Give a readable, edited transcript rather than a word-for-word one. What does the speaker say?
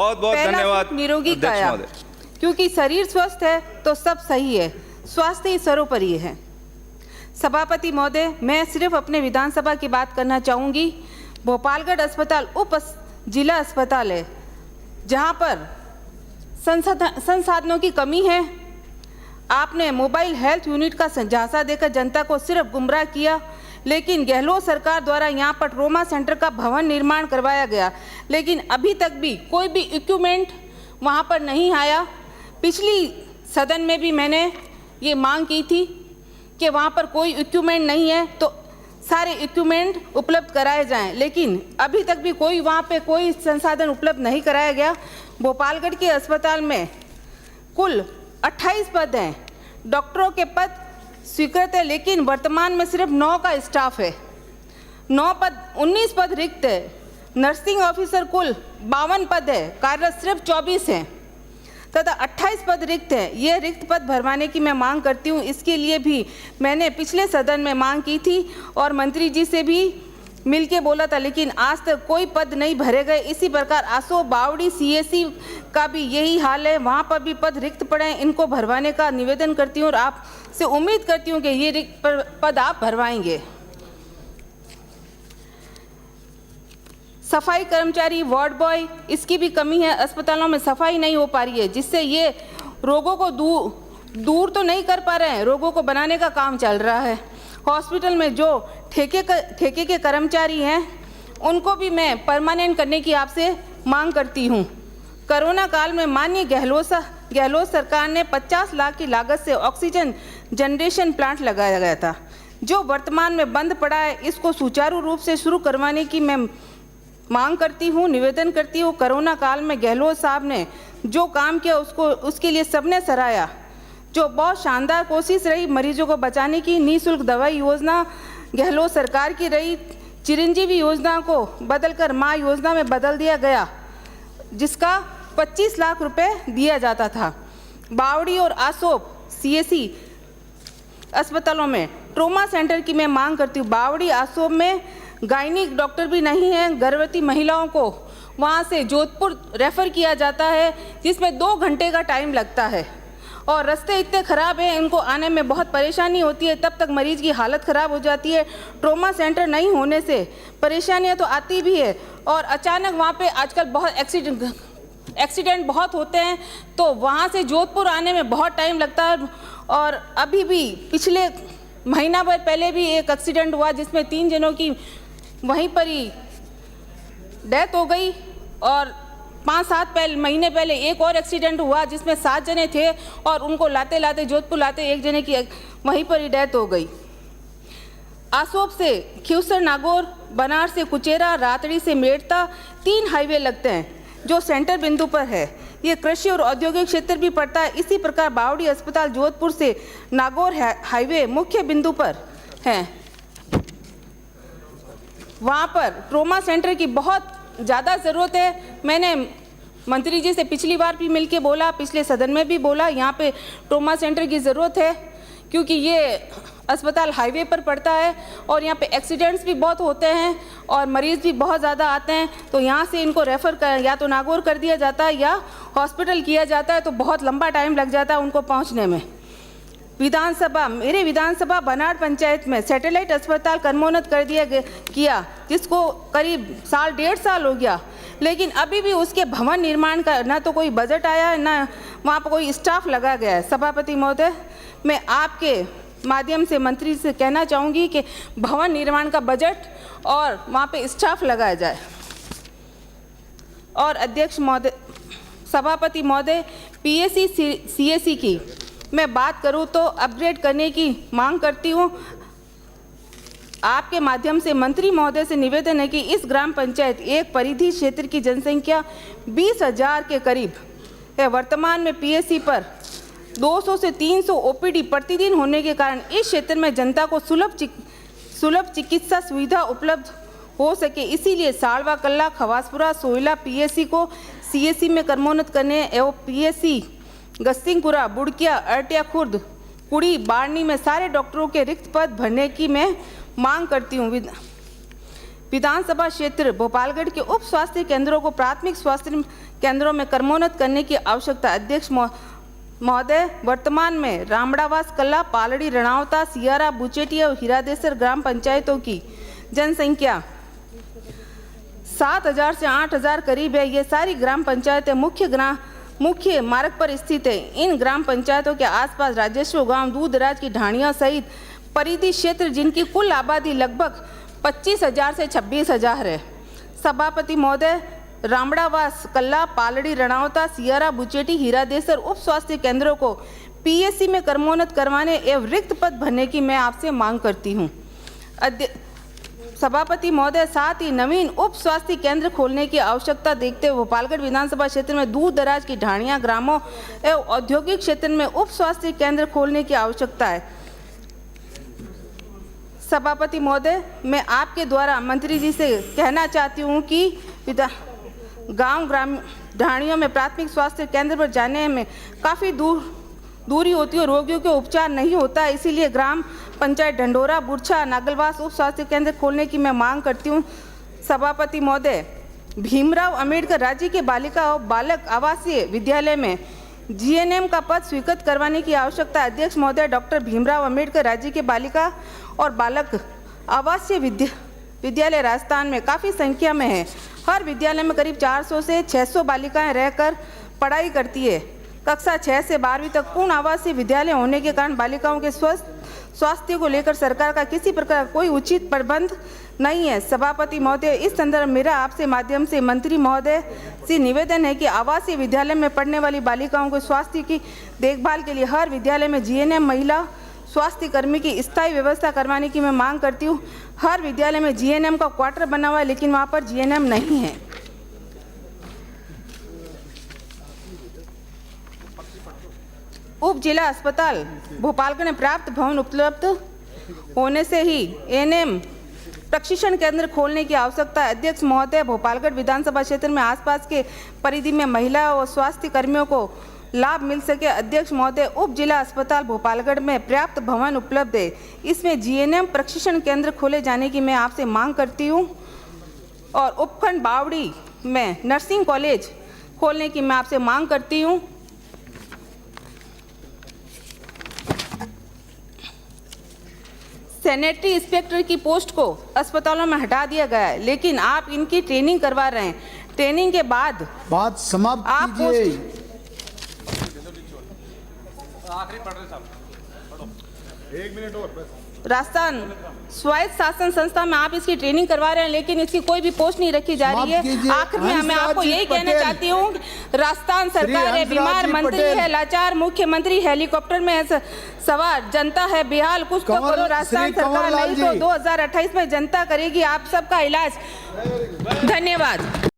बहुत बहुत धन्यवाद। निरोगी काया, क्योंकि शरीर स्वस्थ है तो सब सही है, स्वास्थ्य ही सर्वोपरि है। सभापति महोदय, मैं सिर्फ अपने विधानसभा की बात करना चाहूँगी। भोपालगढ़ अस्पताल उप जिला अस्पताल है, जहाँ पर संसाधनों की कमी है। आपने मोबाइल हेल्थ यूनिट का झांसा देकर जनता को सिर्फ गुमराह किया, लेकिन गहलोत सरकार द्वारा यहाँ पर ट्रोमा सेंटर का भवन निर्माण करवाया गया, लेकिन अभी तक भी कोई भी इक्विपमेंट वहाँ पर नहीं आया। पिछली सदन में भी मैंने ये मांग की थी कि वहाँ पर कोई इक्विपमेंट नहीं है तो सारे इक्विपमेंट उपलब्ध कराए जाएं, लेकिन अभी तक भी कोई वहाँ पे कोई संसाधन उपलब्ध नहीं कराया गया। भोपालगढ़ के अस्पताल में कुल 28 पद हैं, डॉक्टरों के पद स्वीकृत है, लेकिन वर्तमान में सिर्फ 9 का स्टाफ है। 19 पद रिक्त है। नर्सिंग ऑफिसर कुल 52 पद है, कार्यरत सिर्फ 24 हैं तथा 28 पद रिक्त हैं। ये रिक्त पद भरवाने की मैं मांग करती हूँ। इसके लिए भी मैंने पिछले सदन में मांग की थी और मंत्री जी से भी मिलके बोला था, लेकिन आज तक कोई पद नहीं भरे गए। इसी प्रकार आसो बावड़ी CSC का भी यही हाल है, वहाँ पर भी पद रिक्त पड़े हैं। इनको भरवाने का निवेदन करती हूँ और आपसे उम्मीद करती हूँ कि ये रिक्त पद आप भरवाएंगे। सफाई कर्मचारी, वार्ड बॉय, इसकी भी कमी है। अस्पतालों में सफाई नहीं हो पा रही है, जिससे ये रोगों को दूर तो नहीं कर पा रहे हैं, रोगों को बनाने का काम चल रहा है। हॉस्पिटल में जो ठेके के कर्मचारी हैं, उनको भी मैं परमानेंट करने की आपसे मांग करती हूं। कोरोना काल में माननीय गहलोत सरकार ने 50 लाख की लागत से ऑक्सीजन जनरेशन प्लांट लगाया गया था, जो वर्तमान में बंद पड़ा है। इसको सुचारू रूप से शुरू करवाने की मैं मांग करती हूँ, निवेदन करती हूँ। कोरोना काल में गहलोत साहब ने जो काम किया उसके लिए सबने सराहा। जो बहुत शानदार कोशिश रही मरीजों को बचाने की। निःशुल्क दवाई योजना गहलोत सरकार की रही। चिरंजीवी योजना को बदलकर माँ योजना में बदल दिया गया, जिसका 25 लाख रुपए दिया जाता था। बावड़ी और आसोप CSC अस्पतालों में ट्रोमा सेंटर की मैं मांग करती हूँ। बावड़ी आसोप में गायनिक डॉक्टर भी नहीं है। गर्भवती महिलाओं को वहाँ से जोधपुर रेफ़र किया जाता है, जिसमें 2 घंटे का टाइम लगता है और रास्ते इतने ख़राब हैं, इनको आने में बहुत परेशानी होती है। तब तक मरीज़ की हालत ख़राब हो जाती है। ट्रोमा सेंटर नहीं होने से परेशानियाँ तो आती भी है और अचानक वहाँ पे आजकल बहुत एक्सीडेंट बहुत होते हैं, तो वहाँ से जोधपुर आने में बहुत टाइम लगता है। और अभी भी पिछले महीना भर पहले भी एक एक्सीडेंट हुआ, जिसमें 3 जनों की वहीं पर ही डेथ हो गई और 5-7 महीने पहले एक और एक्सीडेंट हुआ, जिसमें 7 जने थे और उनको लाते जोधपुर लाते 1 जने की वहीं पर ही डेथ हो गई। आसोप से खिवसर नागौर, बनारस से कुचेरा, रातड़ी से मेड़ता 3 हाईवे लगते हैं, जो सेंटर बिंदु पर है। ये कृषि और औद्योगिक क्षेत्र भी पड़ता है। इसी प्रकार बावड़ी अस्पताल जोधपुर से नागौर हाईवे मुख्य बिंदु पर है। वहाँ पर ट्रोमा सेंटर की बहुत ज़्यादा ज़रूरत है। मैंने मंत्री जी से पिछली बार भी मिलके बोला, पिछले सदन में भी बोला, यहाँ पे ट्रोमा सेंटर की ज़रूरत है, क्योंकि ये अस्पताल हाईवे पर पड़ता है और यहाँ पे एक्सीडेंट्स भी बहुत होते हैं और मरीज़ भी बहुत ज़्यादा आते हैं। तो यहाँ से इनको रेफ़र या तो नागौर कर दिया जाता है या हॉस्पिटल किया जाता है, तो बहुत लंबा टाइम लग जाता है उनको पहुँचने में। मेरे विधानसभा बनाड़ पंचायत में सैटेलाइट अस्पताल कर्मोन्नत कर किया, जिसको करीब 1.5 साल हो गया, लेकिन अभी भी उसके भवन निर्माण का ना तो कोई बजट आया है, ना वहाँ पर कोई स्टाफ लगा गया है। सभापति महोदय, मैं आपके माध्यम से मंत्री से कहना चाहूँगी कि भवन निर्माण का बजट और वहाँ पे स्टाफ लगाया जाए। और अध्यक्ष महोदय, सभापति महोदय, PSC CSC की मैं बात करूं तो अपग्रेड करने की मांग करती हूं। आपके माध्यम से मंत्री महोदय से निवेदन है कि इस ग्राम पंचायत एक परिधि क्षेत्र की जनसंख्या 20,000 के करीब है। वर्तमान में PSC पर 200 से 300 OPD प्रतिदिन होने के कारण इस क्षेत्र में जनता को सुलभ चिकित्सा सुविधा उपलब्ध हो सके, इसीलिए सालवा, कल्ला, खवासपुरा, सोयला PSC को CSC में कर्मोन्नत करने एवं PSC गस्सिंगपुरा, बुड़किया, अरटिया खुर्द, कुड़ी, बाड़नी में सारे डॉक्टरों के रिक्त पद भरने की मैं मांग करती हूँ। विधानसभा क्षेत्र भोपालगढ़ के उप स्वास्थ्य केंद्रों को प्राथमिक स्वास्थ्य केंद्रों में क्रमोन्नत करने की आवश्यकता। अध्यक्ष महोदय, वर्तमान में रामड़ावास, कल्ला, पालड़ी, रणावता, सियारा, बुचेटी और हीरादेसर ग्राम पंचायतों की जनसंख्या 7,000 से 8,000 करीब है। ये सारी ग्राम पंचायतें मुख्य मार्ग पर स्थित है। इन ग्राम पंचायतों के आसपास राजस्व गांव, दूर दराज की ढाणियां सहित परिधि क्षेत्र जिनकी कुल आबादी लगभग 25,000 से 26,000 है। सभापति महोदय, रामड़ावास, कल्ला, पालड़ी, रणावता, सियारा, बुचेटी, हीरादेसर उप स्वास्थ्य केंद्रों को पीएससी में क्रमोन्नत करवाने एवं रिक्त पद भरने की मैं आपसे मांग करती हूँ। सभापति महोदय, साथ ही नवीन उप स्वास्थ्य केंद्र खोलने की आवश्यकता देखते हुए भोपालगढ़ विधानसभा क्षेत्र में दूर दराज की ढाणियां, ग्रामों एवं औद्योगिक क्षेत्र में उप स्वास्थ्य केंद्र खोलने की आवश्यकता है। सभापति महोदय, मैं आपके द्वारा मंत्री जी से कहना चाहती हूँ कि गांव ग्राम ढाणियों में प्राथमिक स्वास्थ्य केंद्र पर जाने में काफ़ी दूरी होती है, रोगियों के उपचार नहीं होता है। इसीलिए ग्राम पंचायत ढंडोरा, बुरछा, नागलवास उप स्वास्थ्य केंद्र खोलने की मैं मांग करती हूँ। सभापति महोदय, भीमराव अंबेडकर राज्य के बालिका और बालक आवासीय विद्यालय में जीएनएम का पद स्वीकृत करवाने की आवश्यकता। अध्यक्ष महोदय, डॉक्टर भीमराव अंबेडकर राज्य के बालिका और बालक आवासीय विद्यालय राजस्थान में काफ़ी संख्या में है। हर विद्यालय में करीब 400 से 600 बालिकाएं रहकर पढ़ाई करती है। कक्षा 6 से 12वीं तक पूर्ण आवासीय विद्यालय होने के कारण बालिकाओं के स्वास्थ्य को लेकर सरकार का किसी प्रकार कोई उचित प्रबंध नहीं है। सभापति महोदय, इस संदर्भ मेरा आपसे माध्यम से मंत्री महोदय से निवेदन है कि आवासीय विद्यालय में पढ़ने वाली बालिकाओं को स्वास्थ्य की देखभाल के लिए हर विद्यालय में जीएनएम महिला स्वास्थ्य कर्मी की स्थायी व्यवस्था करवाने की मैं मांग करती हूँ। हर विद्यालय में जीएनएम का क्वार्टर बना हुआ है, लेकिन वहाँ पर जीएनएम नहीं है। उप जिला अस्पताल भोपालगढ़ में पर्याप्त भवन उपलब्ध होने से ही एएनएम प्रशिक्षण केंद्र खोलने की आवश्यकता है। अध्यक्ष महोदय, भोपालगढ़ विधानसभा क्षेत्र में आसपास के परिधि में महिला और स्वास्थ्य कर्मियों को लाभ मिल सके। अध्यक्ष महोदय, उप जिला अस्पताल भोपालगढ़ में पर्याप्त भवन उपलब्ध है, इसमें जीएनएम प्रशिक्षण केंद्र खोले जाने की मैं आपसे मांग करती हूँ। और उपखंड बावड़ी में नर्सिंग कॉलेज खोलने की मैं आपसे मांग करती हूँ। सैनिटरी इंस्पेक्टर की पोस्ट को अस्पतालों में हटा दिया गया है, लेकिन आप इनकी ट्रेनिंग करवा रहे हैं। ट्रेनिंग के बाद बात समाप्त आप कीजिए। राजस्थान स्वायत्त शासन संस्था में आप इसकी ट्रेनिंग करवा रहे हैं, लेकिन इसकी कोई भी पोस्ट नहीं रखी जा रही है। आखिर में मैं आपको यही कहना चाहती हूँ, राजस्थान सरकार है, बीमार मंत्री है, लाचार मुख्यमंत्री, हेलीकॉप्टर में सवार जनता है बेहाल, कुछ तो करो राजस्थान सरकार, नहीं तो 2028 में जनता करेगी आप सबका इलाज। धन्यवाद।